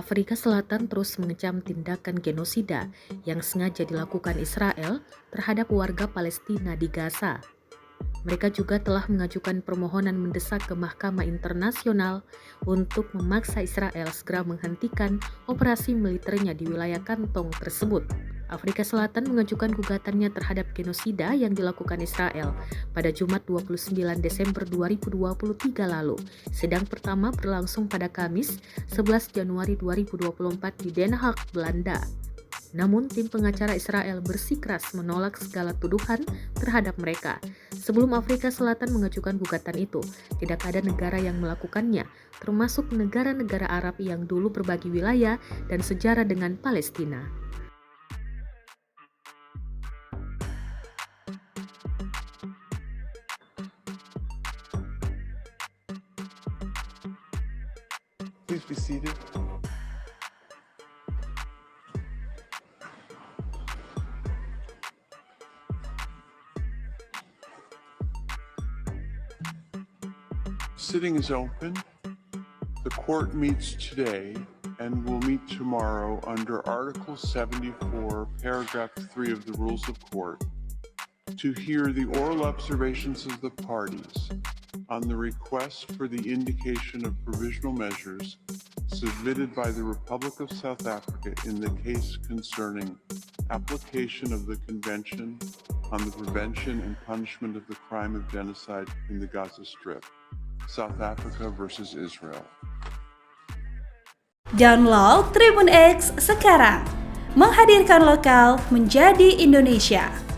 Afrika Selatan terus mengecam tindakan genosida yang sengaja dilakukan Israel terhadap warga Palestina di Gaza. Mereka juga telah mengajukan permohonan mendesak ke Mahkamah Internasional untuk memaksa Israel segera menghentikan operasi militernya di wilayah kantong tersebut. Afrika Selatan mengajukan gugatannya terhadap genosida yang dilakukan Israel pada Jumat 29 Desember 2023 lalu. Sidang pertama berlangsung pada Kamis 11 Januari 2024 di Den Haag, Belanda. Namun tim pengacara Israel bersikeras menolak segala tuduhan terhadap mereka. Sebelum Afrika Selatan mengajukan gugatan itu, tidak ada negara yang melakukannya, termasuk negara-negara Arab yang dulu berbagi wilayah dan sejarah dengan Palestina. Please be seated. Sitting is open. The court meets today and will meet tomorrow under Article 74, Paragraph 3 of the Rules of Court to hear the oral observations of the parties on the request for the indication of provisional measures submitted by the Republic of South Africa in the case concerning application of the Convention on the Prevention and Punishment of the Crime of Genocide in the Gaza Strip, South Africa versus Israel. Download Tribun X sekarang, menghadirkan lokal menjadi Indonesia.